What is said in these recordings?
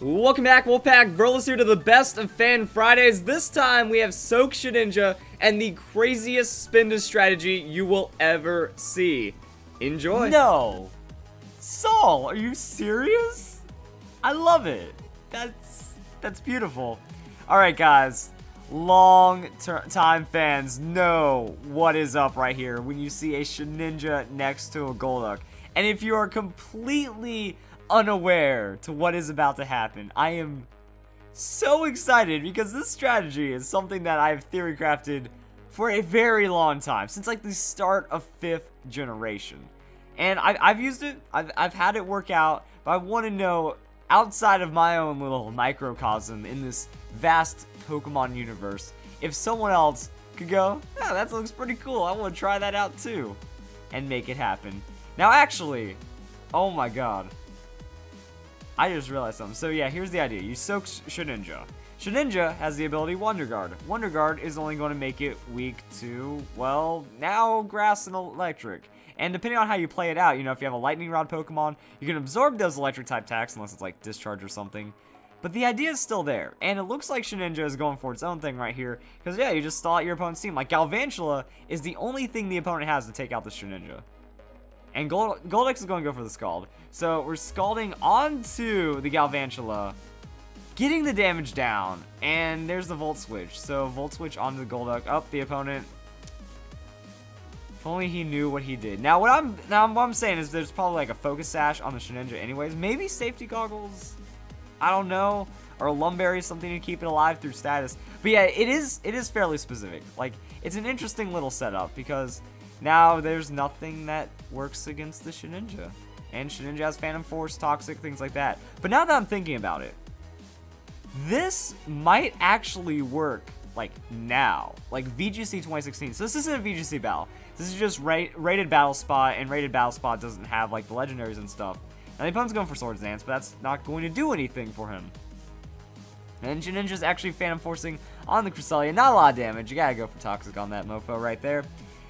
Welcome back, Wolfpack. Verlis here to the best of Fan Fridays. This time we have Soak Shedinja and the craziest Spinda strategy you will ever see. Enjoy. No! Saul, are you serious? I love it. That's beautiful. Alright guys, long-time fans know what is up right here when you see a Shedinja next to a Golduck. And if you are completely unaware to what is about to happen, I am so excited because this strategy is something that I've theory crafted for a very long time, since like the start of 5th generation. And I've used it, I've had it work out, but I want to know, outside of my own little microcosm in this vast Pokemon universe, if someone else could go, oh, that looks pretty cool, I want to try that out too, and make it happen. Now actually, oh my god, I just realized something. So yeah, here's the idea. You soak Shedinja. Shedinja has the ability Wonder Guard. Wonder Guard is only going to make it weak to, well, now Grass and Electric. And depending on how you play it out, you know, if you have a Lightning Rod Pokemon, you can absorb those Electric type attacks unless it's like Discharge or something. But the idea is still there. And it looks like Shedinja is going for its own thing right here. Because yeah, you just stall out your opponent's team. Like Galvantula is the only thing the opponent has to take out the Shedinja. And Goldex is going to go for the Scald. So we're Scalding onto the Galvantula, getting the damage down, and there's the Volt Switch. So Volt Switch onto the Golduck, up the opponent. If only he knew what he did. Now what I'm saying is there's probably like a Focus Sash on the Shedinja anyways. Maybe Safety Goggles, I don't know, or a Lumberry, something to keep it alive through status. But yeah, it is fairly specific. Like, it's an interesting little setup because now there's nothing that works against the Shedinja. And Shedinja has Phantom Force, Toxic, things like that. But now that I'm thinking about it, this might actually work, like, now. Like, VGC 2016. So this isn't a VGC battle. This is just rated battle spot, and rated battle spot doesn't have, like, the legendaries and stuff. Now, the opponent's going for Swords Dance, but that's not going to do anything for him. And Shedinja's actually Phantom Forcing on the Cresselia. Not a lot of damage. You gotta go for Toxic on that mofo right there.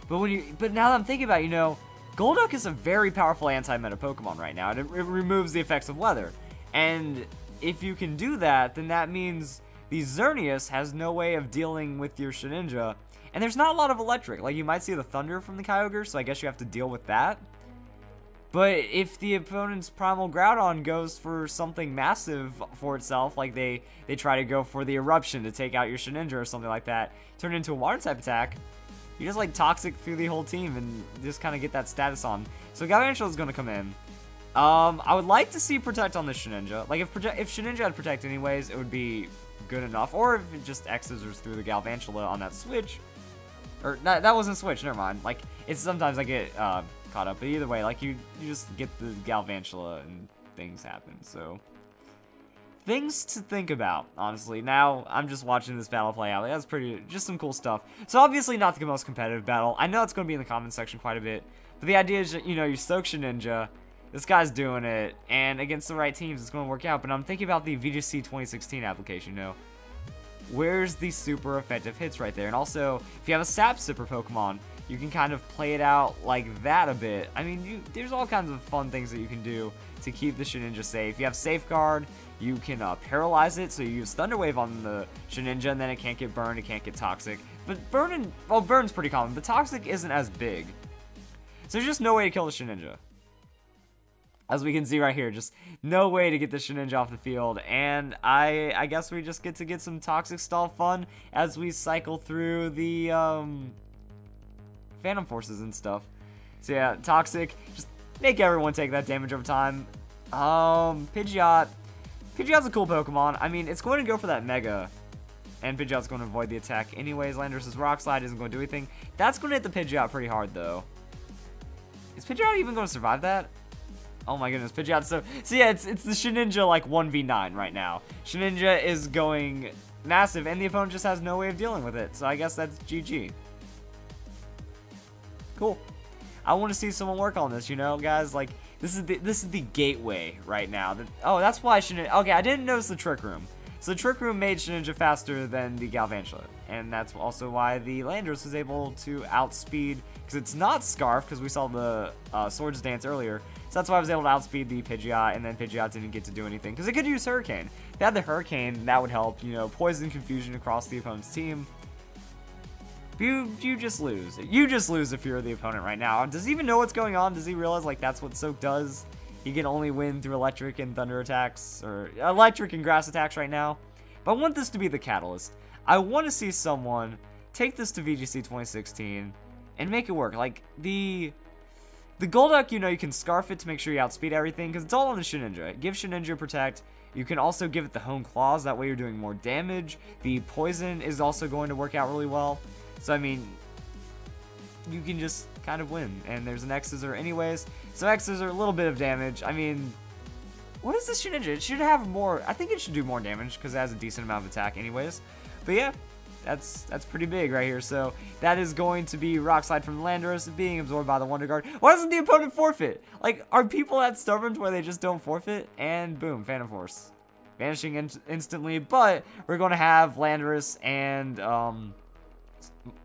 But now that I'm thinking about it, you know, Golduck is a very powerful anti-meta Pokemon right now. It removes the effects of weather. And if you can do that, then that means the Xerneas has no way of dealing with your Shedinja. And there's not a lot of electric. Like, you might see the Thunder from the Kyogre, so I guess you have to deal with that. But if the opponent's Primal Groudon goes for something massive for itself, like they try to go for the Eruption to take out your Shedinja or something like that, turn it into a Water-type attack, you just like Toxic through the whole team and just kind of get that status on. So Galvantula is going to come in. I would like to see Protect on this Shedinja. Like if Shedinja had Protect anyways, it would be good enough. Or if it just X's through the Galvantula on that switch. Or that wasn't switch, never mind. Like it's sometimes I get caught up. But either way, like you just get the Galvantula and things happen. So things to think about, honestly. Now, I'm just watching this battle play out. That's just some cool stuff. So, obviously, not the most competitive battle. I know it's going to be in the comment section quite a bit. But the idea is, you know, you soak Shedinja. This guy's doing it. And against the right teams, it's going to work out. But I'm thinking about the VGC 2016 application, you know. Where's the super effective hits right there? And also, if you have a Sap Sipper Pokemon, you can kind of play it out like that a bit. I mean, there's all kinds of fun things that you can do to keep the Shedinja safe. You have Safeguard. You can paralyze it, so you use Thunder Wave on the Shedinja, and then it can't get burned, it can't get Toxic. But burn's pretty common, but Toxic isn't as big. So there's just no way to kill the Shedinja. As we can see right here, just no way to get the Shedinja off the field. And I guess we just get to get some Toxic stall fun as we cycle through the Phantom Forces and stuff. So yeah, Toxic, just make everyone take that damage over time. Pidgeot's a cool Pokemon. I mean, it's going to go for that Mega, and Pidgeot's going to avoid the attack anyways. Landorus's Rock Slide isn't going to do anything. That's going to hit the Pidgeot pretty hard, though. Is Pidgeot even going to survive that? Oh my goodness, Pidgeot. So yeah, it's the Shedinja, like, 1v9 right now. Shedinja is going massive, and the opponent just has no way of dealing with it. So I guess that's GG. Cool. I want to see someone work on this, you know, guys. Like, this is the gateway right now. Oh, that's why Shedinja. Okay, I didn't notice the Trick Room. So the Trick Room made Shedinja faster than the Galvantula, and that's also why the Landorus was able to outspeed, because it's not Scarf, because we saw the Swords Dance earlier. So that's why I was able to outspeed the Pidgeot, and then Pidgeot didn't get to do anything, because it could use Hurricane. If they had the Hurricane, that would help, you know, poison confusion across the opponent's team. You just lose. You just lose if you're the opponent right now. Does he even know what's going on? Does he realize, like, that's what Soak does? He can only win through electric and thunder attacks, or electric and grass attacks right now. But I want this to be the catalyst. I want to see someone take this to VGC 2016 and make it work. Like, the Golduck, you know, you can Scarf it to make sure you outspeed everything, because it's all on the Shedinja. Give Shedinja Protect. You can also give it the Hone Claws. That way you're doing more damage. The Poison is also going to work out really well. So, I mean, you can just kind of win. And there's an X-Scissor anyways. So X-Scissor, a little bit of damage. I mean, what is this Shedinja? It should have more. I think it should do more damage because it has a decent amount of attack anyways. But yeah, that's pretty big right here. So that is going to be Rock Slide from Landorus being absorbed by the Wonder Guard. Why doesn't the opponent forfeit? Like, are people that stubborn to where they just don't forfeit? And boom, Phantom Force. Vanishing instantly. But we're going to have Landorus and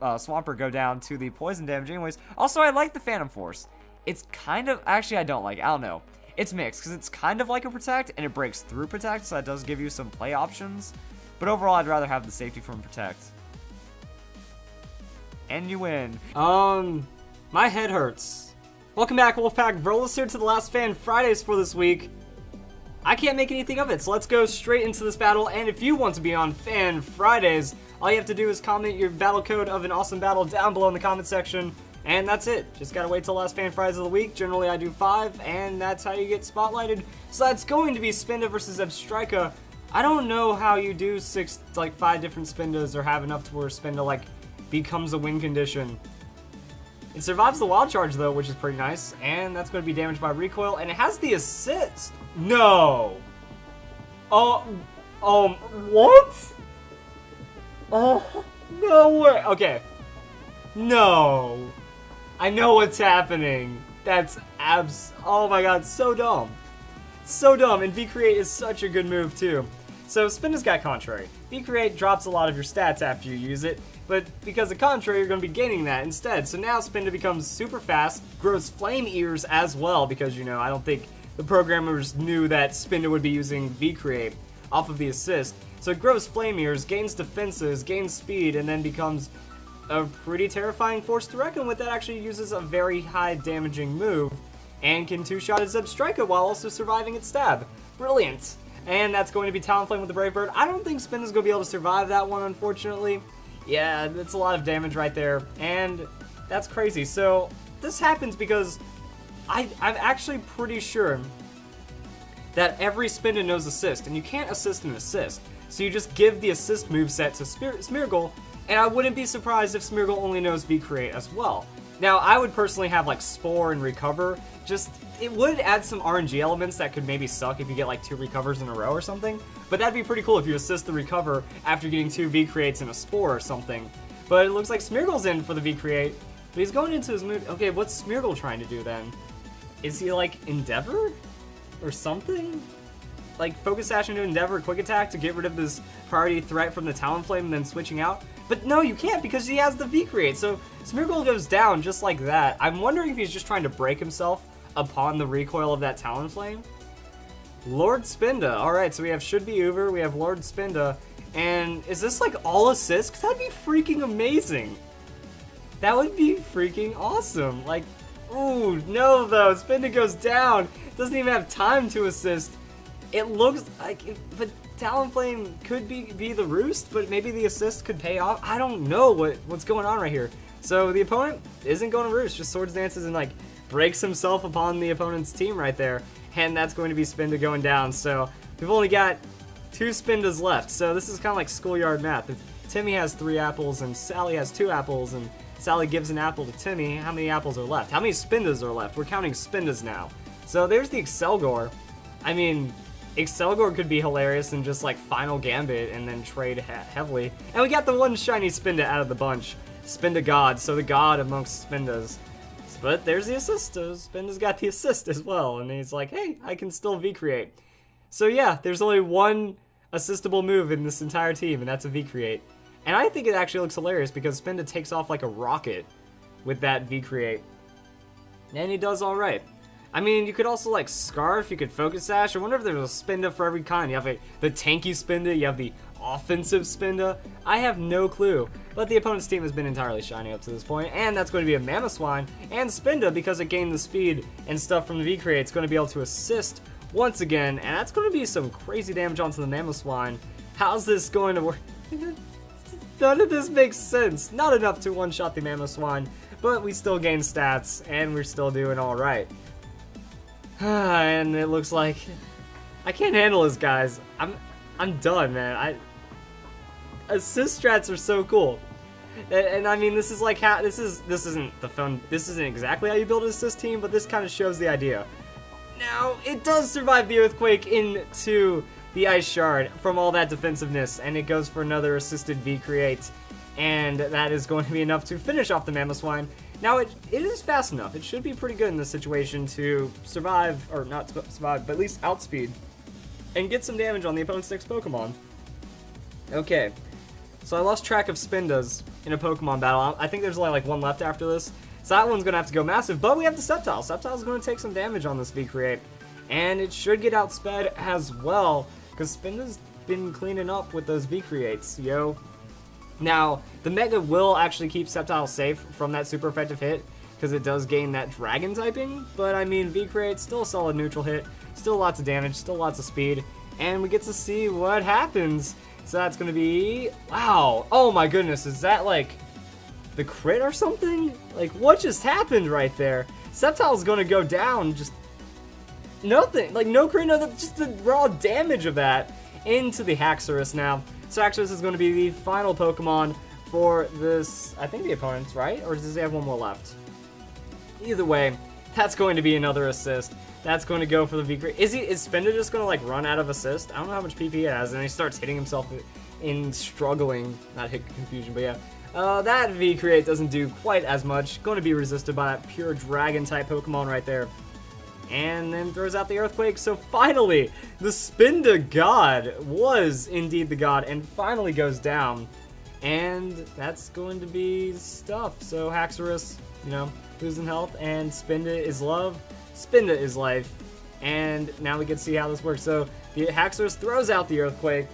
Swampert go down to the poison damage anyways. Also, I like the Phantom Force. It's kind of, actually I don't like it. I don't know. It's mixed because it's kind of like a Protect and it breaks through Protect, so that does give you some play options. But overall, I'd rather have the safety from Protect. And you win. My head hurts. Welcome back, Wolfpack. Verlisify to the last Fan Fridays for this week. I can't make anything of it, so let's go straight into this battle. And if you want to be on Fan Fridays, all you have to do is comment your battle code of an awesome battle down below in the comment section. And that's it. Just gotta wait till the last Fan Fridays of the week. Generally, I do 5, and that's how you get spotlighted. So that's going to be Spinda versus Zebstrika. I don't know how you do 5 different Spindas or have enough to where Spinda, like, becomes a win condition. It survives the Wild Charge, though, which is pretty nice. And that's going to be damaged by Recoil. And it has the Assist. No. What? Oh, no way. Okay. No. I know what's happening. That's oh my god, so dumb. So dumb, and V-Create is such a good move, too. So, Spinda's got Contrary. V-Create drops a lot of your stats after you use it, but because of Contrary, you're going to be gaining that instead. So now Spinda becomes super fast, grows Flame Ears as well, because, you know, I don't think the programmers knew that Spinda would be using V-Create off of the assist. So it grows Flame Ears, gains defenses, gains speed, and then becomes a pretty terrifying force to reckon with that actually uses a very high damaging move and can two-shot its Zebstrika while also surviving its stab. Brilliant! And that's going to be Talonflame with the Brave Bird. I don't think Spinda's going to be able to survive that one, unfortunately. Yeah, that's a lot of damage right there, and that's crazy. So this happens because I'm actually pretty sure that every Spinda knows Assist, and you can't assist an assist. So you just give the assist moveset to Smeargle, and I wouldn't be surprised if Smeargle only knows V-Create as well. Now, I would personally have, like, Spore and Recover. Just, it would add some RNG elements that could maybe suck if you get, like, 2 Recovers in a row or something. But that'd be pretty cool if you assist the Recover after getting 2 V-Creates and a Spore or something. But it looks like Smeargle's in for the V-Create. But he's going into his mood. Okay, what's Smeargle trying to do then? Is he, like, Endeavor? Or something? Like, Focus Sash into Endeavor, Quick Attack to get rid of this priority threat from the Talonflame and then switching out? But no, you can't because he has the V-Create, so Smeargle goes down just like that. I'm wondering if he's just trying to break himself upon the recoil of that Talonflame. Lord Spinda. Alright, so we have Should Be Uber, we have Lord Spinda, and is this like all assists? 'Cause that'd be freaking amazing. That would be freaking awesome. Like, ooh, no though, Spinda goes down. Doesn't even have time to assist. It looks like, but Talonflame could be the roost, but maybe the assist could pay off. I don't know what's going on right here. So the opponent isn't going to roost, just swords dances and like breaks himself upon the opponent's team right there. And that's going to be Spinda going down. So we've only got 2 Spindas left. So this is kind of like schoolyard math. If Timmy has 3 apples and Sally has 2 apples and Sally gives an apple to Timmy, how many apples are left? How many Spindas are left? We're counting Spindas now. So there's the Excelgor. I mean, Excelgor could be hilarious and just like Final Gambit and then trade heavily. And we got the one shiny Spinda out of the bunch. Spinda God, so the god amongst Spindas. But there's the assist. Spinda's got the assist as well. And he's like, hey, I can still V-Create. So yeah, there's only one assistable move in this entire team, and that's a V-Create. And I think it actually looks hilarious because Spinda takes off like a rocket with that V-Create. And he does alright. I mean, you could also like Scarf, you could Focus Sash. I wonder if there's a Spinda for every kind. You have the tanky Spinda, you have the offensive Spinda. I have no clue. But the opponent's team has been entirely shiny up to this point, and that's going to be a Mamoswine and Spinda because it gained the speed and stuff from the V-Create. It's going to be able to assist once again, and that's going to be some crazy damage onto the Mamoswine. How's this going to work? None of this makes sense. Not enough to one-shot the Mamoswine, but we still gain stats, and we're still doing alright. And it looks like I can't handle this, guys. I'm done, man. Assist strats are so cool. And I mean, this is like how this isn't exactly how you build an assist team, but this kind of shows the idea. Now, it does survive the Earthquake into the Ice Shard from all that defensiveness, and it goes for another assisted V-Create, and that is going to be enough to finish off the Mamoswine. Now, it is fast enough. It should be pretty good in this situation to survive, or not survive, but at least outspeed, and get some damage on the opponent's next Pokemon. Okay, so I lost track of Spindas in a Pokemon battle. I think there's only like one left after this, so that one's going to have to go massive, but we have the Sceptile. Sceptile's going to take some damage on this V-Create, and it should get outsped as well, because Spinda's been cleaning up with those V-Creates, yo. Now, the Mega will actually keep Sceptile safe from that super effective hit, because it does gain that Dragon typing, but I mean, V-Create's still a solid neutral hit, still lots of damage, still lots of speed, and we get to see what happens. So that's going to be, wow, oh my goodness, is that like the crit or something? Like, what just happened right there? Sceptile's going to go down, just nothing, like no crit, no, just the raw damage of that into the Haxorus now. So Haxorus is going to be the final Pokemon for this, I think the opponent's, right? Or does he have one more left? Either way, that's going to be another assist. That's going to go for the V-Create. Is Spinda just going to like run out of assist? I don't know how much PP he has, and he starts hitting himself in struggling, not hit confusion, but yeah. That V-Create doesn't do quite as much. Going to be resisted by that pure Dragon type Pokemon right there. And then throws out the Earthquake. So finally, the Spinda God was indeed the God, and finally goes down. And that's going to be stuff. So Haxorus, you know, losing health, and Spinda is love, Spinda is life. And now we can see how this works. So the Haxorus throws out the Earthquake,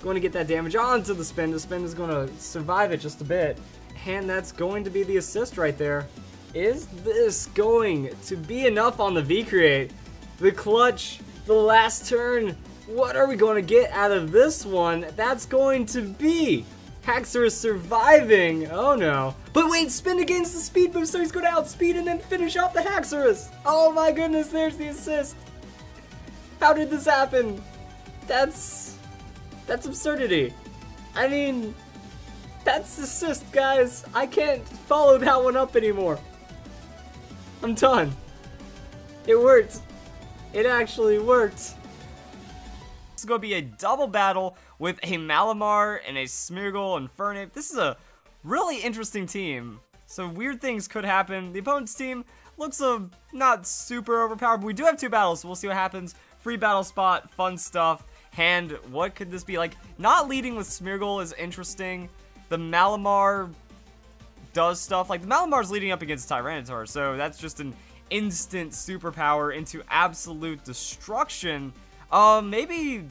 going to get that damage onto the Spinda. Spinda's going to survive it just a bit, and that's going to be the assist right there. Is this going to be enough on the V-Create? The clutch, the last turn, what are we going to get out of this one? That's going to be Haxorus surviving. Oh no. But wait, Spinda gains the speed boost, so he's going to outspeed and then finish off the Haxorus. Oh my goodness, there's the assist. How did this happen? That's absurdity. I mean, that's assist, guys. I can't follow that one up anymore. I'm done. It worked. It actually worked. This is going to be a double battle with a Malamar and a Smeargle and Fernape. This is a really interesting team. So weird things could happen. The opponent's team looks not super overpowered, but we do have two battles, so we'll see what happens. Free battle spot, fun stuff. And what could this be? Like, not leading with Smeargle is interesting. The Malamar does stuff. Like, the Malamar's leading up against Tyranitar, so that's just an instant superpower into absolute destruction. Maybe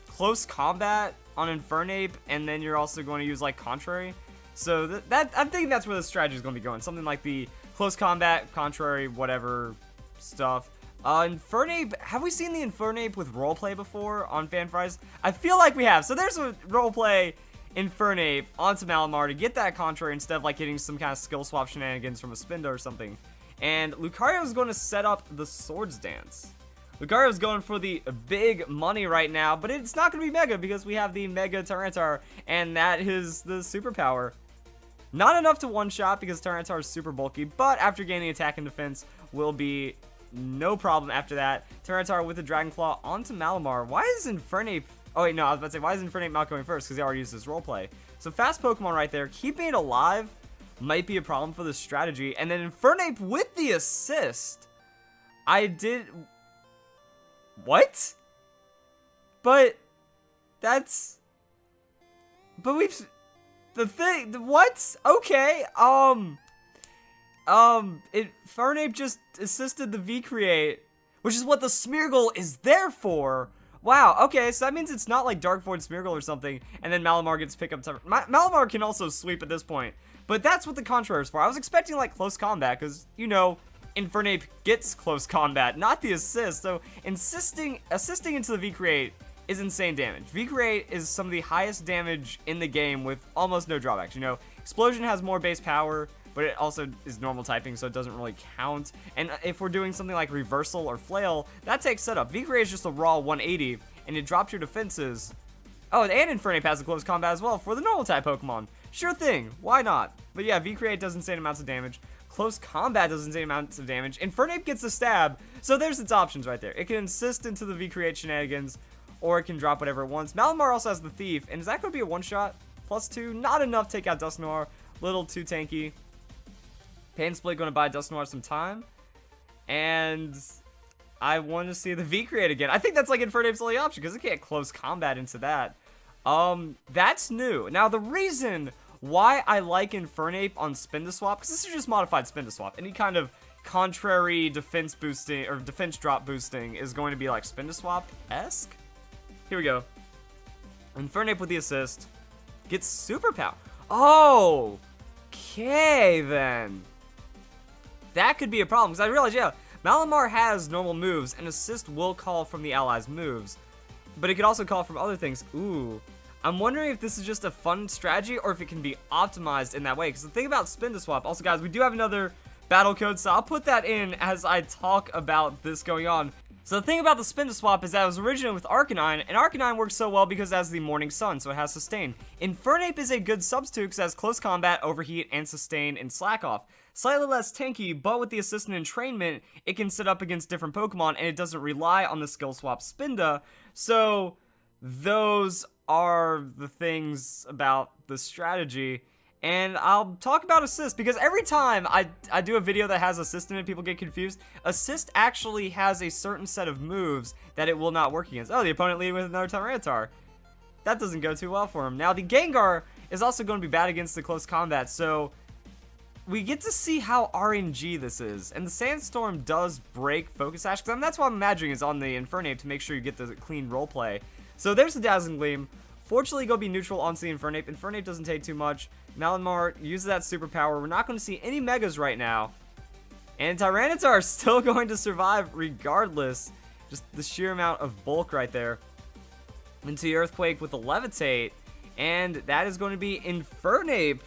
close combat on Infernape, and then you're also going to use, like, Contrary. So that I'm thinking that's where the strategy is going to be going. Something like the close combat, Contrary, whatever stuff. Infernape, have we seen the Infernape with roleplay before on Fanfries? I feel like we have. So there's a roleplay Infernape onto Malamar to get that Contrary instead of like getting some kind of skill swap shenanigans from a Spinda or something. And Lucario is going to set up the Swords Dance. Lucario is going for the big money right now, but it's not going to be Mega because we have the Mega Tyranitar, and that is the superpower. Not enough to one-shot because Tyranitar is super bulky, but after gaining attack and defense will be no problem after that. Tyranitar with the Dragon Claw onto Malamar. Why is Infernape... Oh, wait, no, I was about to say, why is Infernape not going first? Because he already used his roleplay. So fast Pokemon right there. Keeping it alive might be a problem for this strategy. And then Infernape with the assist. I did... What? But that's... But we've... The thing... What? Okay, Infernape just assisted the V-Create which is what the Smeargle is there for. Wow, okay, so that means it's not like Dark Void Smeargle or something, and then Malamar gets pick up time. Malamar can also sweep at this point, but that's what the Contrary is for. I was expecting like close combat, because, you know, Infernape gets close combat, not the assist, so assisting into the V-Create is insane damage. V-Create is some of the highest damage in the game with almost no drawbacks. You know, Explosion has more base power, but it also is normal typing, so it doesn't really count. And if we're doing something like Reversal or Flail, that takes setup. V-Create is just a raw 180, and it drops your defenses. Oh, and Infernape has a close combat as well for the normal type Pokemon. Sure thing, why not? But yeah, V-Create does insane amounts of damage. Close combat does insane amounts of damage. Infernape gets a stab, so there's its options right there. It can assist into the V-Create shenanigans, or it can drop whatever it wants. Malamar also has the Thief, and is that going to be a one-shot? +2, not enough to take out Dusknoir. Little too tanky. Pain Split going to buy Dusknoir some time. And I want to see the V-Create again. I think that's like Infernape's only option, because it can't close combat into that. That's new. Now, the reason why I like Infernape on Spinda Swap, because this is just modified Spinda Swap. Any kind of contrary defense boosting, or defense drop boosting is going to be like Spinda Swap-esque. Here we go. Infernape with the assist. Gets super power. Oh! Okay, then. That could be a problem, because I realized, yeah, Malamar has normal moves, and assist will call from the allies' moves. But it could also call from other things. Ooh. I'm wondering if this is just a fun strategy, or if it can be optimized in that way. Because the thing about Spinda Swap, also guys, we do have another battle code, so I'll put that in as I talk about this going on. So the thing about the Spinda Swap is that it was originally with Arcanine, and Arcanine works so well because it has the Morning Sun, so it has Sustain. Infernape is a good substitute because it has Close Combat, Overheat, and Sustain, and Slack Off. Slightly less tanky, but with the Assist and Entrainment, it can sit up against different Pokemon, and it doesn't rely on the Skill Swap Spinda, so those are the things about the strategy. And I'll talk about Assist, because every time I do a video that has Assist in it, people get confused. Assist actually has a certain set of moves that it will not work against. Oh, the opponent leading with another Tyranitar. That doesn't go too well for him. Now, the Gengar is also going to be bad against the close combat, so we get to see how RNG this is. And the Sandstorm does break Focus Sash, because that's what I'm imagining is on the Infernape to make sure you get the clean roleplay. So there's the Dazzling Gleam. Fortunately, go be neutral onto the Infernape. Infernape doesn't take too much. Malamar uses that superpower. We're not going to see any Megas right now. And Tyranitar is still going to survive regardless. Just the sheer amount of bulk right there. Into the Earthquake with the Levitate. And that is going to be Infernape.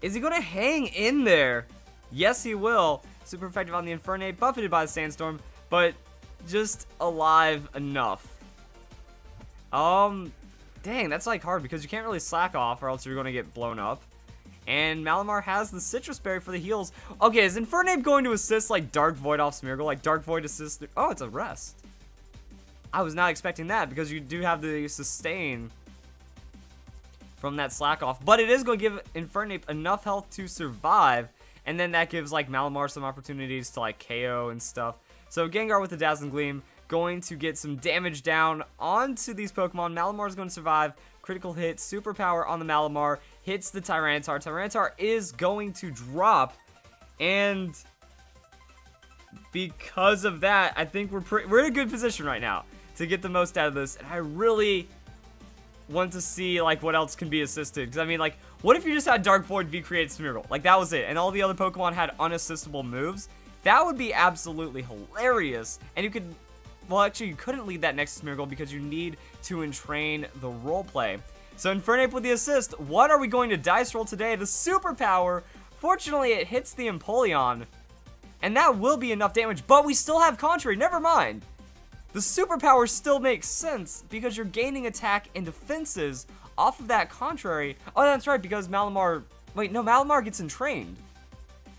Is he going to hang in there? Yes, he will. Super effective on the Infernape. Buffeted by the Sandstorm. But just alive enough. Dang, that's like hard because you can't really slack off or else you're going to get blown up. And Malamar has the Citrus Berry for the heals. Okay, is Infernape going to assist like Dark Void off Smeargle? Like Dark Void assist? Oh, it's a rest. I was not expecting that because you do have the sustain from that slack off. But it is going to give Infernape enough health to survive. And then that gives like Malamar some opportunities to like KO and stuff. So Gengar with the Dazzling Gleam going to get some damage down onto these Pokemon. Malamar is going to survive. Critical hit, superpower on the Malamar, hits the Tyranitar. Tyranitar is going to drop, and because of that, I think we're in a good position right now to get the most out of this. And I really want to see like what else can be assisted. Because I mean, like, what if you just had Dark Void V-Create Smeargle? Like that was it, and all the other Pokemon had unassistable moves. That would be absolutely hilarious, and you could. Well, actually, you couldn't lead that next Smeargle because you need to entrain the roleplay. So Infernape with the assist. What are we going to dice roll today? The superpower. Fortunately, it hits the Empoleon. And that will be enough damage, but we still have Contrary. Never mind. The superpower still makes sense because you're gaining attack and defenses off of that Contrary. Oh, that's right, because Malamar... Wait, no, Malamar gets entrained.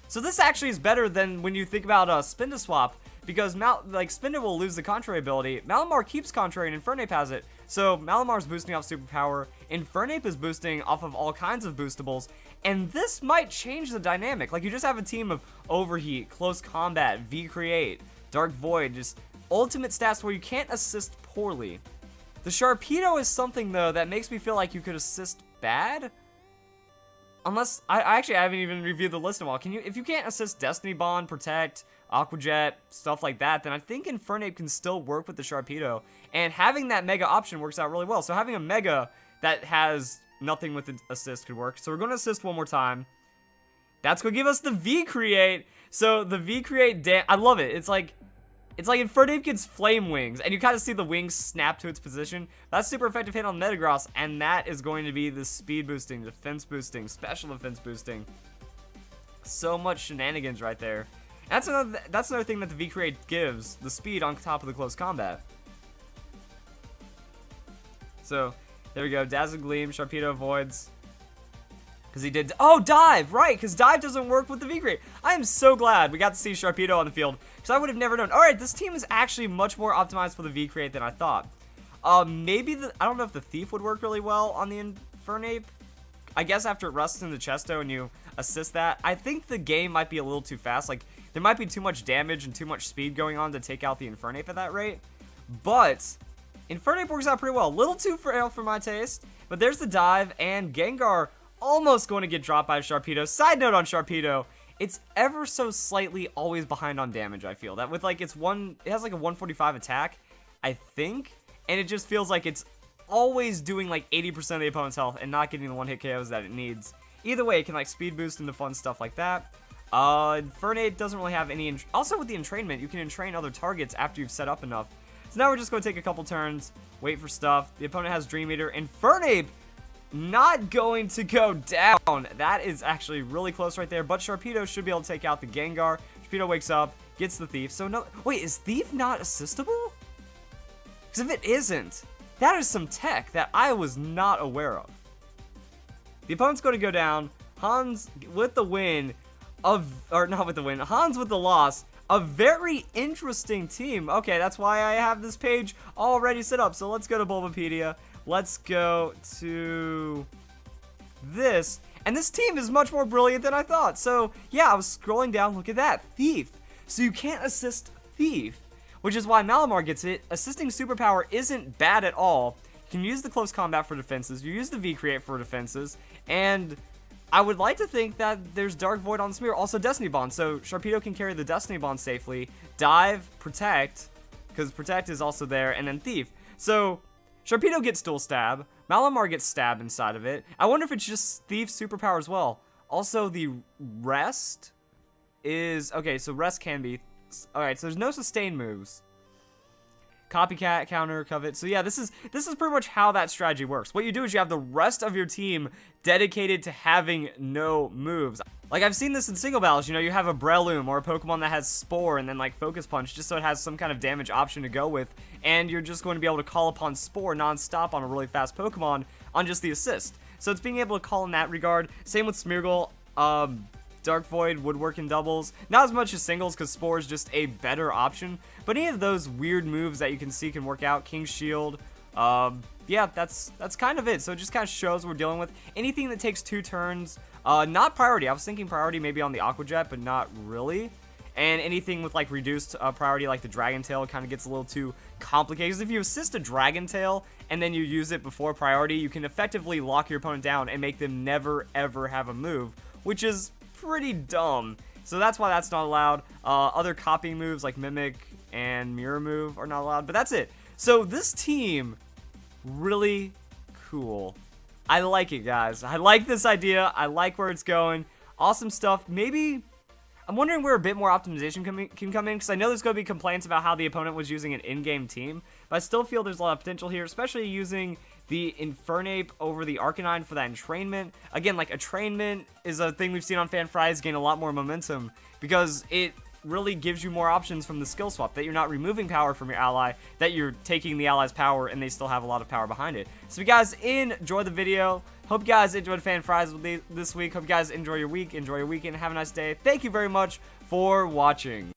So this actually is better than when you think about Spinda Swap. Because Spinda will lose the Contrary ability. Malamar keeps Contrary and Infernape has it. So Malamar's boosting off superpower. Infernape is boosting off of all kinds of boostables. And this might change the dynamic. Like you just have a team of Overheat, Close Combat, V-Create, Dark Void. Just ultimate stats where you can't assist poorly. The Sharpedo is something though that makes me feel like you could assist bad. unless, I actually haven't even reviewed the list in a while. If you can't assist Destiny Bond, Protect, Aqua Jet, stuff like that, then I think Infernape can still work with the Sharpedo. And having that Mega option works out really well. So having a Mega that has nothing with the assist could work. So we're going to assist one more time. That's going to give us the V-Create. So the V-Create, I love it. It's like Infernape gets Flame Wings, and you kind of see the wings snap to its position. That's super effective hit on Metagross, and that is going to be the speed boosting, defense boosting, special defense boosting. So much shenanigans right there. That's another thing that the V-Create gives, the speed on top of the close combat. So, there we go. Dazzle Gleam, Sharpedo avoids. Because he did... Oh, Dive! Right, because Dive doesn't work with the V-Create. I am so glad we got to see Sharpedo on the field, because I would have never known. Alright, this team is actually much more optimized for the V-Create than I thought. Maybe I don't know if the Thief would work really well on the Infernape. I guess after it rusts in the Chesto and you assist that, I think the game might be a little too fast. Like, there might be too much damage and too much speed going on to take out the Infernape at that rate. But Infernape works out pretty well. A little too frail for my taste. But there's the Dive, and Gengar almost going to get dropped by Sharpedo. Side note on Sharpedo, it's ever so slightly always behind on damage, I feel. That with like it has like a 145 attack, I think, and it just feels like it's always doing like 80% of the opponent's health and not getting the one-hit KOs that it needs. Either way, it can like speed boost into fun stuff like that. Infernape doesn't really have any... Also with the entrainment, you can entrain other targets after you've set up enough. So now we're just going to take a couple turns, wait for stuff. The opponent has Dream Eater. Infernape not going to go down. That is actually really close right there, but Sharpedo should be able to take out the Gengar. Sharpedo wakes up, gets the Thief. So no... Wait, is Thief not assistable? Because if it isn't, that is some tech that I was not aware of. The opponent's going to go down. Hans with the win. Not with the win. Hans with the loss. A very interesting team. Okay, that's why I have this page already set up. So let's go to Bulbapedia. Let's go to this. And this team is much more brilliant than I thought. So, yeah, I was scrolling down. Look at that. Thief. So you can't assist Thief, which is why Malamar gets it. Assisting Superpower isn't bad at all. You can use the Close Combat for defenses. You use the V-Create for defenses. And I would like to think that there's Dark Void on the Smear. Also Destiny Bond. So Sharpedo can carry the Destiny Bond safely. Dive, Protect, because Protect is also there. And then Thief. So Sharpedo gets Dual Stab. Malamar gets Stab inside of it. I wonder if it's just Thief Superpower as well. Also, the Rest is... Okay, so Rest can be... Alright, so there's no Sustain moves. Copycat, Counter, Covet. So yeah, this is pretty much how that strategy works. What you do is you have the rest of your team dedicated to having no moves. Like, I've seen this in single battles. You know, you have a Breloom or a Pokemon that has Spore and then, like, Focus Punch, just so it has some kind of damage option to go with. And you're just going to be able to call upon Spore non-stop on a really fast Pokemon on just the assist. So it's being able to call in that regard. Same with Smeargle. Dark Void would work in doubles. Not as much as singles, because Spore is just a better option. But any of those weird moves that you can see can work out. King's Shield. Yeah, that's kind of it. So it just kind of shows what we're dealing with. Anything that takes 2 turns. Not priority. I was thinking priority maybe on the Aqua Jet, but not really. And anything with like reduced priority, like the Dragon Tail, kind of gets a little too complicated. Because if you assist a Dragon Tail and then you use it before priority, you can effectively lock your opponent down and make them never ever have a move, which is pretty dumb. So that's why that's not allowed. Other copying moves like Mimic and Mirror Move are not allowed, but that's it. So this team, really cool. I like it, guys. I like this idea. I like where it's going. Awesome stuff. Maybe, I'm wondering where a bit more optimization can come in, because I know there's going to be complaints about how the opponent was using an in-game team, but I still feel there's a lot of potential here, especially using the Infernape over the Arcanine for that entrainment. Again, like, entrainment is a thing we've seen on Fan Fries gain a lot more momentum, because it really gives you more options from the skill swap, that you're not removing power from your ally, that you're taking the ally's power and they still have a lot of power behind it. So if you guys enjoyed the video, hope you guys enjoyed Fan Fries this week. Hope you guys enjoy your week, enjoy your weekend, have a nice day. Thank you very much for watching.